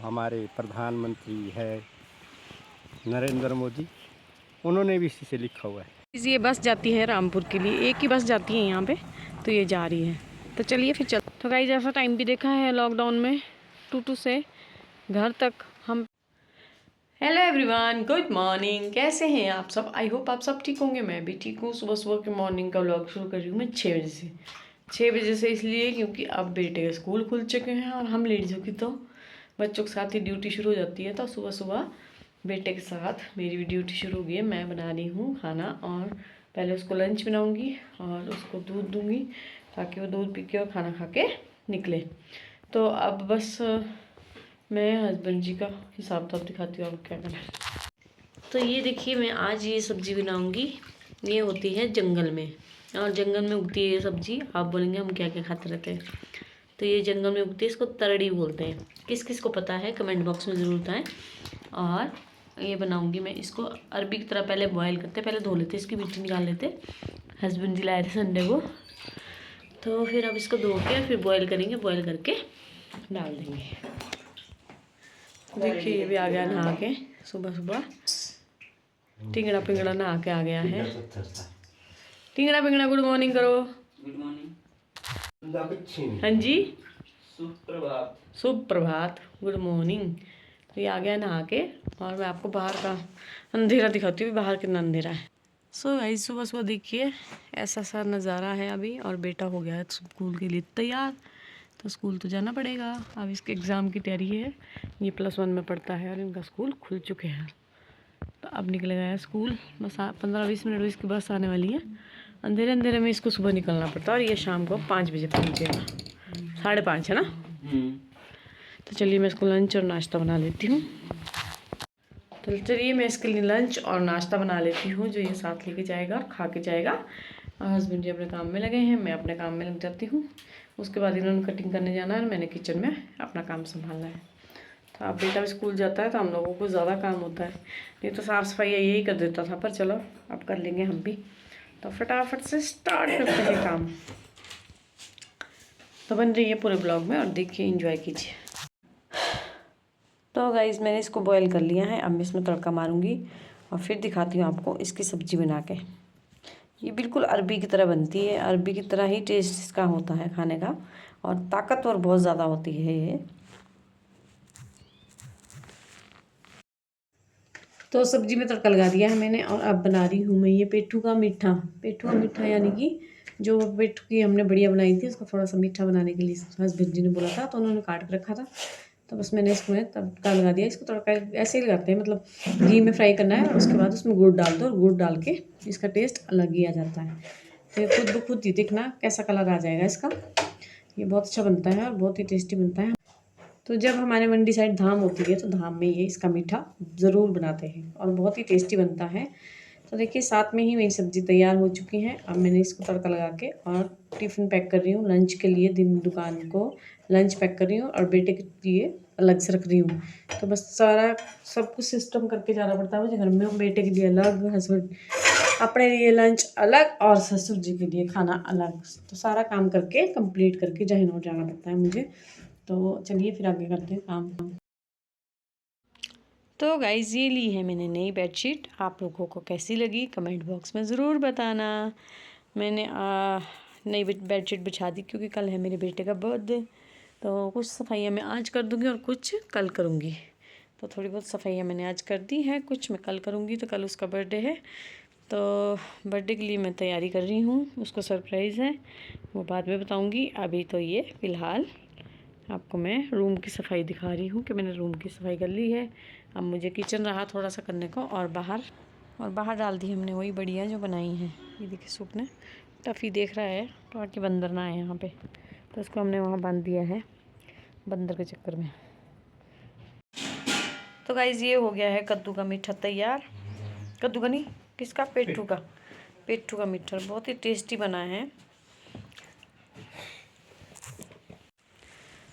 हमारे प्रधानमंत्री है नरेंद्र मोदी, उन्होंने भी इसी से लिखा हुआ है। ये बस जाती है रामपुर के लिए, एक ही बस जाती है यहाँ पे, तो ये जा रही है। तो चलिए फिर चल। तो गाइस जैसा टाइम भी देखा है लॉकडाउन में 2 से घर तक हम। Hello everyone, good morning. कैसे हैं आप सब? आई होप आप सब ठीक होंगे। मैं भी ठीक हूँ। सुबह सुबह के मॉर्निंग का व्लॉग शुरू कर रही हूँ मैं 6 बजे से। 6 बजे से इसलिए क्योंकि अब बेटे के स्कूल खुल चुके हैं और हम लेडीज़ों की तो बच्चों के साथ ही ड्यूटी शुरू हो जाती है। तो सुबह सुबह बेटे के साथ मेरी भी ड्यूटी शुरू हो गई है। मैं बना रही हूँ खाना और पहले उसको लंच बनाऊँगी और उसको दूध दूँगी ताकि वो दूध पी के और खाना खा के निकले। तो अब बस मैं हस्बैंड जी का हिसाब किताब दिखाती हूँ अब क्या करना है। तो ये देखिए, मैं आज ये सब्ज़ी बनाऊँगी। ये होती है जंगल में, और जंगल में उगती है ये सब्ज़ी। आप बोलेंगे हम क्या क्या खाते रहते हैं, तो ये जंगल में उगती है, इसको तरड़ी बोलते हैं। किस किस को पता है कमेंट बॉक्स में ज़रूर बताएं। और ये बनाऊंगी मैं इसको अरबी की तरह। पहले बॉयल करते, पहले धो लेते, इसकी मिट्टी निकाल लेते। हस्बैंड जी लाए थे संडे को, तो फिर अब इसको धो के फिर बॉयल करेंगे। बॉयल करके डाल देंगे। देखिए ये भी आ गया नहा के सुबह सुबह। टिंगड़ा पिंगड़ा नहा के आ गया है। टिंगड़ा पिंगड़ा गुड मॉर्निंग करो। Good morning. हाँ जी, सुप्रभात। सुप्रभात, गुड मॉर्निंग। तो ये आ गया नहा के, और मैं आपको बाहर का अंधेरा दिखाती हूँ, बाहर कितना अंधेरा है। सो गाइस सुबह सुबह देखिए ऐसा सा नज़ारा है अभी। और बेटा हो गया है स्कूल के लिए तैयार, तो स्कूल तो जाना पड़ेगा। अब इसके एग्ज़ाम की तैयारी है। ये +1 में पढ़ता है और इनका स्कूल खुल चुके हैं। तो अब निकलेगा है स्कूल, बस 15-20 मिनट में इसकी बस आने वाली है। अंधेरे अंधेरे में इसको सुबह निकलना पड़ता है और ये शाम को 5 बजे पहुँचेगा। 5:30 है ना। तो चलिए मैं इसको लंच और नाश्ता बना लेती हूँ। तो चलिए मैं इसके लिए लंच और नाश्ता बना लेती हूँ, जो ये साथ लेके जाएगा और खा के जाएगा। और हस्बैंड जी अपने काम में लगे हैं, मैं अपने काम में लग जाती हूँ। उसके बाद इन्होंने कटिंग करने जाना है और मैंने किचन में अपना काम संभालना है। तो अब बेटा स्कूल जाता है तो हम लोगों को ज़्यादा काम होता है। नहीं तो साफ़ सफाई यही कर देता था, पर चलो अब कर लेंगे हम भी। तो फटाफट से स्टार्ट करते हैं काम। तो बन रही है पूरे ब्लॉग में और देखिए एंजॉय कीजिए। तो गाइस मैंने इसको बॉईल कर लिया है। अब मैं इसमें तड़का मारूंगी और फिर दिखाती हूँ आपको इसकी सब्ज़ी बना के। ये बिल्कुल अरबी की तरह बनती है, अरबी की तरह ही टेस्ट इसका होता है खाने का, और ताकतवर बहुत ज़्यादा होती है ये। तो सब्ज़ी में तड़का लगा दिया है मैंने, और अब बना रही हूँ मैं ये पेठू का मीठा। पेठू का मीठा यानी कि जो पेठू की हमने बढ़िया बनाई थी, उसको थोड़ा सा मीठा बनाने के लिए हस्बैंड जी ने बोला था, तो उन्होंने काट के रखा था। तो बस मैंने इसमें तड़का लगा दिया। इसको तड़का ऐसे ही लगाते हैं, मतलब घी में फ्राई करना है और उसके बाद उसमें गुड़ डाल दो, और गुड़ डाल के इसका टेस्ट अलग ही आ जाता है। तो खुद ब खुद ही देखना कैसा कलर आ जाएगा इसका। ये बहुत अच्छा बनता है और बहुत ही टेस्टी बनता है। तो जब हमारे मंडी साइड धाम होती है तो धाम में ये इसका मीठा ज़रूर बनाते हैं और बहुत ही टेस्टी बनता है। तो देखिए साथ में ही मेरी सब्ज़ी तैयार हो चुकी है। अब मैंने इसको तड़का लगा के और टिफ़िन पैक कर रही हूँ लंच के लिए। दिन दुकान को लंच पैक कर रही हूँ और बेटे के लिए अलग से रख रही हूँ। तो बस सारा सब कुछ सिस्टम करके जाना पड़ता है मुझे घर में। बेटे के लिए अलग, हस्बैंड अपने लिए लंच अलग, और ससुर जी के लिए खाना अलग। तो सारा काम करके कंप्लीट करके जहनौर जाना पड़ता है मुझे। तो चलिए फिर आगे करते हैं काम। तो गाइज़ ये ली है मैंने नई बेडशीट। आप लोगों को कैसी लगी कमेंट बॉक्स में ज़रूर बताना। मैंने नई बेडशीट बिछा दी क्योंकि कल है मेरे बेटे का बर्थडे। तो कुछ सफाइयाँ मैं आज कर दूँगी और कुछ कल करूँगी। तो थोड़ी बहुत सफाइयाँ मैंने आज कर दी है, कुछ मैं कल करूँगी। तो कल उसका बर्थडे है, तो बर्थडे के लिए मैं तैयारी कर रही हूँ। उसको सरप्राइज़ है, वो बाद में बताऊँगी। अभी तो ये फ़िलहाल आपको मैं रूम की सफाई दिखा रही हूँ कि मैंने रूम की सफाई कर ली है। अब मुझे किचन रहा थोड़ा सा करने को, और बाहर डाल दी हमने वही बढ़िया जो बनाई है। ये देखिए सूखने। टफ़ी देख रहा है ताकि बंदर ना आए यहाँ पे, तो उसको हमने वहाँ बांध दिया है बंदर के चक्कर में। तो गाइज़ ये हो गया है कद्दू का मीठा तैयार। कद्दू का नहीं, किसका? पेठू का मीठा बहुत ही टेस्टी बना है।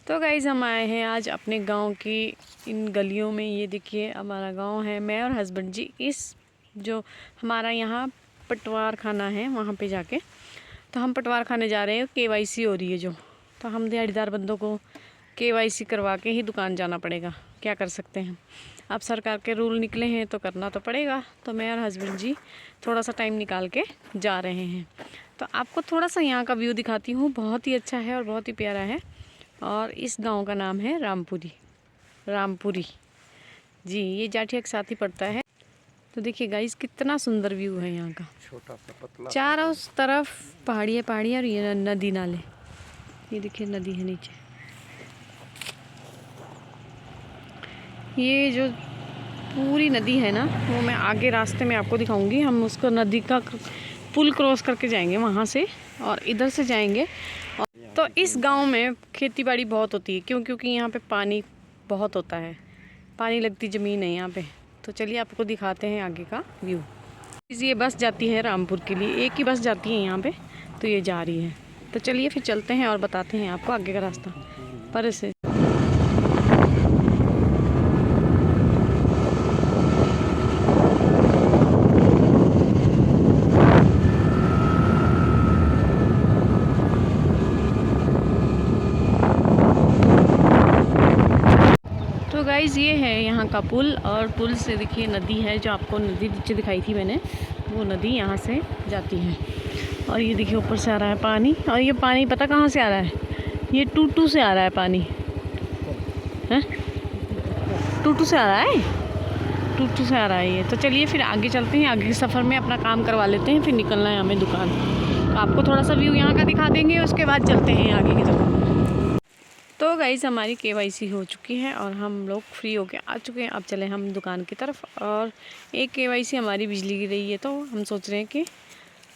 तो गाइज़ हम आए हैं आज अपने गांव की इन गलियों में। ये देखिए हमारा गांव है। मैं और हस्बैंड जी इस जो हमारा यहाँ पटवार खाना है वहाँ पे जाके, तो हम पटवार खाने जा रहे हैं। KYC हो रही है जो, तो हम दिहाड़ीदार बंदों को केवाईसी करवा के ही दुकान जाना पड़ेगा, क्या कर सकते हैं। अब सरकार के रूल निकले हैं तो करना तो पड़ेगा। तो मैं और हस्बैंड जी थोड़ा सा टाइम निकाल के जा रहे हैं। तो आपको थोड़ा सा यहाँ का व्यू दिखाती हूँ, बहुत ही अच्छा है और बहुत ही प्यारा है। और इस गांव का नाम है रामपुरी जी, ये जाठिया के साथ ही पड़ता है। तो देखिए गाइस कितना सुंदर व्यू है यहाँ का, छोटा सा पतला चारों तरफ पहाड़ियाँ और ये नदी नाले, ये देखिए नदी है नीचे। ये जो पूरी नदी है ना, वो मैं आगे रास्ते में आपको दिखाऊंगी। हम उसको नदी का पुल क्रॉस करके जाएंगे वहाँ से, और इधर से जाएंगे। तो इस गांव में खेती-बाड़ी बहुत होती है, क्योंकि यहाँ पे पानी बहुत होता है, पानी लगती ज़मीन है यहाँ पे। तो चलिए आपको दिखाते हैं आगे का व्यू। ये बस जाती है रामपुर के लिए, एक ही बस जाती है यहाँ पे, तो ये जा रही है। तो चलिए फिर चलते हैं और बताते हैं आपको आगे का रास्ता पर से। तो गाइज ये है यहाँ का पुल, और पुल से देखिए नदी है, जो आपको नदी नीचे दिखाई थी मैंने, वो नदी यहाँ से जाती है। और ये देखिए ऊपर से आ रहा है पानी, और ये पानी पता कहाँ से आ रहा है, ये टूटू से आ रहा है पानी है, टूटू से आ रहा है, टूटू से आ रहा है ये। तो चलिए फिर आगे चलते हैं, आगे के सफ़र में अपना काम करवा लेते हैं, फिर निकलना है हमें दुकान। तो आपको थोड़ा सा व्यू यहाँ का दिखा देंगे, उसके बाद चलते हैं आगे की तरफ। तो गाइज़ हमारी केवाईसी हो चुकी है और हम लोग फ्री होके आ चुके हैं। अब चले हम दुकान की तरफ। और एक केवाईसी हमारी बिजली की रही है, तो हम सोच रहे हैं कि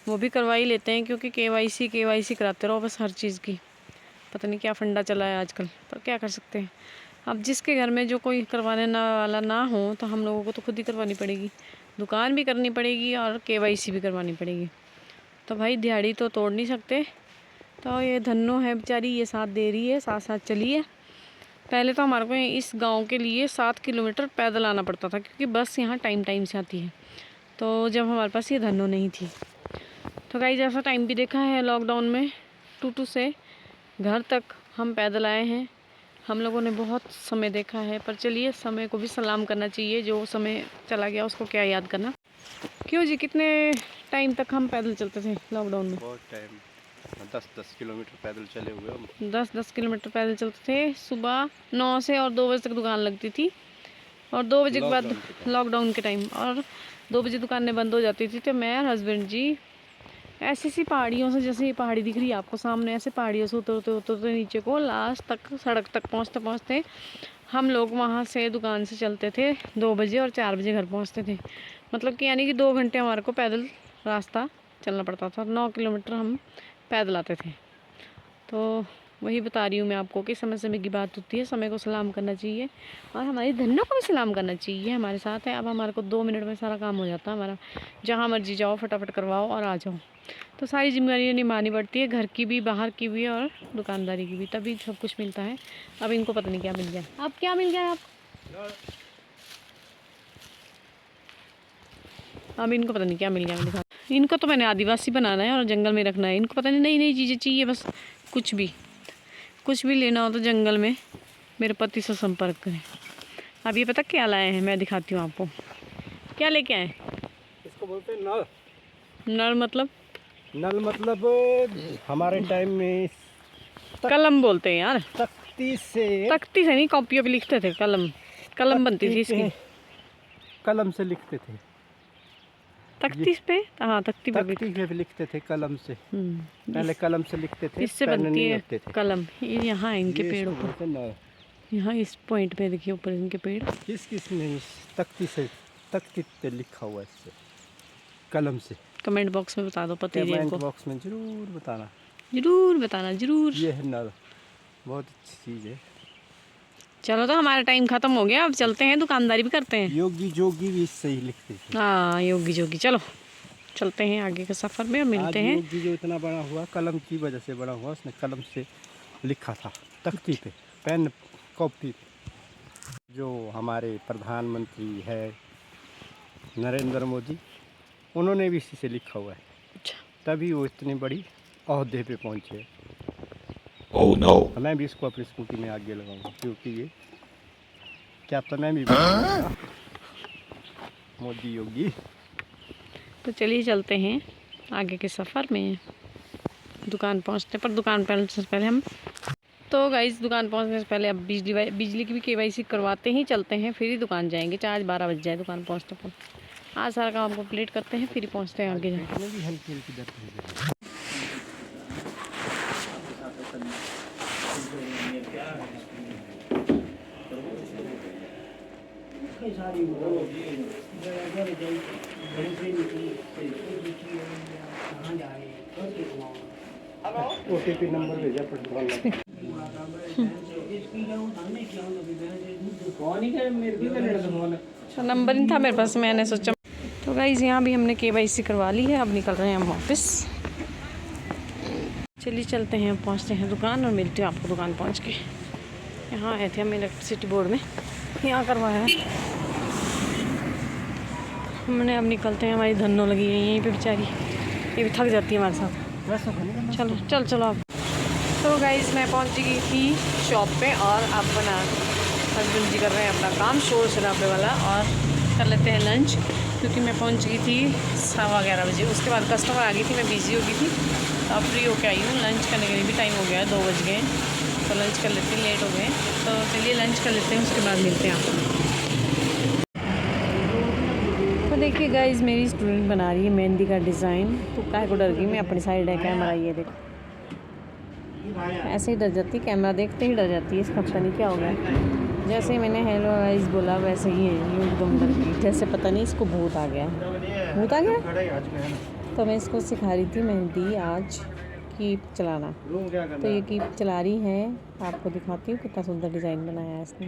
वो भी करवा ही लेते हैं, क्योंकि केवाईसी कराते रहो बस हर चीज़ की। पता नहीं क्या फंडा चला है आजकल, पर क्या कर सकते हैं। अब जिसके घर में जो कोई करवाने वाला ना हो, तो हम लोगों को तो खुद ही करवानी पड़ेगी, दुकान भी करनी पड़ेगी और केवाईसी भी करवानी पड़ेगी। तो भाई दिहाड़ी तो तोड़ नहीं सकते। तो ये धन्नो है बेचारी, ये साथ दे रही है, साथ साथ चली है। पहले तो हमारे को इस गांव के लिए 7 किलोमीटर पैदल आना पड़ता था, क्योंकि बस यहाँ टाइम से आती है। तो जब हमारे पास ये धन्नो नहीं थी, तो गाइस जैसा टाइम भी देखा है लॉकडाउन में, टूटू से घर तक हम पैदल आए हैं। हम लोगों ने बहुत समय देखा है, पर चलिए समय को भी सलाम करना चाहिए। जो समय चला गया उसको क्या याद करना। क्यों जी, कितने टाइम तक हम पैदल चलते थे लॉकडाउन में? बहुत टाइम, 10-10 किलोमीटर पैदल चले हुए हम। 10-10 किलोमीटर पैदल चलते थे। सुबह 9 से और 2 बजे तक दुकान लगती थी, और 2 बजे के बाद लॉकडाउन के टाइम, और 2 बजे दुकानें बंद हो जाती थी। तो मैं और हस्बैंड जी ऐसी सी पहाड़ियों से, जैसे ये पहाड़ी दिख रही है आपको सामने, ऐसे पहाड़ियों से उतरते नीचे को लास्ट तक सड़क तक पहुँचते हम लोग वहाँ से दुकान से चलते थे 2 बजे, और 4 बजे घर पहुँचते थे। मतलब कि यानी कि 2 घंटे हमारे को पैदल रास्ता चलना पड़ता था। 9 किलोमीटर हम पैदल आते थे। तो वही बता रही हूँ मैं आपको कि समय की बात होती है, समय को सलाम करना चाहिए, और हमारी धन्नो को भी सलाम करना चाहिए। हमारे साथ है। अब हमारे को 2 मिनट में सारा काम हो जाता है हमारा। जहाँ मर्जी जाओ, फटाफट करवाओ और आ जाओ। तो सारी जिम्मेदारियाँ निभानी पड़ती है, घर की भी, बाहर की भी, और दुकानदारी की भी, तभी सब कुछ मिलता है। अब इनको पता नहीं क्या मिल गया। अब क्या मिल गया? अब इनको पता नहीं क्या मिल गया। मैं दिखा, इनको तो मैंने आदिवासी बनाना है और जंगल में रखना है। इनको पता नहीं नई नई चीज़ें चाहिए, बस कुछ भी लेना हो तो जंगल में मेरे पति से संपर्क करें। अब ये पता क्या लाए हैं, मैं दिखाती हूँ आपको। क्या लेके आए? इसको बोलते हैं नल। नल मतलब हमारे टाइम में कलम बोलते हैं यार। तख्ती से नहीं, कॉपियों पे लिखते थे। कलम बनती थी इसकी, कलम से लिखते थे। तख्ती पे, हाँ तख्ती पे भी लिखते थे कलम से। पहले कलम से लिखते थे, इससे पेन बनती नहीं है होते थे। कलम। ये यहाँ है इनके पेड़ ऊपर, बोलते हैं यहाँ इस पॉइंट पे देखिए ऊपर इनके पेड़। किस ने तख्ती पे लिखा हुआ है, इससे कलम से। कमेंट बॉक्स में बता दो पति देव को। कमेंट बॉक्स में जरूर बताना, जरूर। ये है नल, बहुत अच्छी चीज़ है। चलो तो हमारा टाइम खत्म हो गया, अब चलते हैं, दुकानदारी भी करते हैं। योगी जोगी भी इससे ही लिखते थे। हाँ योगी जोगी। चलो चलते हैं आगे के सफ़र में और मिलते हैं। योगी जो इतना बड़ा हुआ, कलम की वजह से बड़ा हुआ। उसने कलम से लिखा था तख्ती पे, पेन कॉपी पे। जो हमारे प्रधानमंत्री है नरेंद्र मोदी, उन्होंने भी इसी से लिखा हुआ है। अच्छा, तभी वो इतनी बड़ी ओहदे पे पहुँचे। Oh no. मैं भी इसको अपनी स्कूटी में आगे लगाऊंगा, क्योंकि ये क्या तो मैं भी मोदी योगी। तो चलिए चलते हैं आगे के सफ़र में। दुकान पहुंचने पर दुकान पहुंचने से पहले हम तो गाइस दुकान पहुंचने से पहले अब बिजली की भी KYC करवाते ही चलते हैं, फिर ही दुकान जाएंगे। चाहे 12 बज जाए दुकान पहुंचने पर। आज सारा काम कंप्लीट करते हैं, फिर ही पहुंचते हैं आगे जाए। इसमें भी हल्की हल्की दर्द है। OTP नंबर भेजा पड़ता अच्छा नंबर नहीं था मेरे पास, मैंने सोचा। तो गाइस यहाँ भी हमने KYC करवा ली है, अब निकल रहे हैं हम ऑफिस। चलिए चलते हैं, पहुँचते हैं दुकान और मिलते हैं आपको दुकान पहुँच के। यहाँ आए थे हम इलेक्ट्रिसिटी बोर्ड में, यहाँ करवाया है हमने। अब निकलते हैं, हमारी धन्नो लगी है यहीं पे बेचारी, ये भी थक जाती है हमारे साथ। चलो चलो आप। तो गाइस मैं पहुंच गई थी शॉप पे और अब बना हस्बैंड जी कर रहे हैं अपना काम शोर शराबे वाला, और कर लेते हैं लंच, क्योंकि मैं पहुंच गई थी 11:15 बजे। उसके बाद कस्टमर आ गई थी, मैं बिज़ी हो गई थी, तो अब फ्री होके आई हूँ। लंच करने के लिए भी टाइम हो गया है, 2 बज गए, तो लंच कर लेते हैं, लेट हो गए। तो चलिए लंच कर लेते हैं, उसके बाद मिलते हैं आपको। तो देखिए गाइस मेरी स्टूडेंट बना रही है मेहंदी का डिज़ाइन, तो काय को डर गई मैं, अपनी साइड है कैमरा, ये देखो ऐसे ही डर जाती, कैमरा देखते ही डर जाती है, इसका पता नहीं क्या हो गया। जैसे ही मैंने हेलो गाइस बोला वैसे ही है, यूँ एकदम डर गई, जैसे पता नहीं इसको भूत आ गया। भूत आ गया। तो मैं इसको सिखा रही थी मेहंदी आज कीप चलाना, तो ये कीप चला रही है, आपको दिखाती हूँ कितना सुंदर डिज़ाइन बनाया है इसने।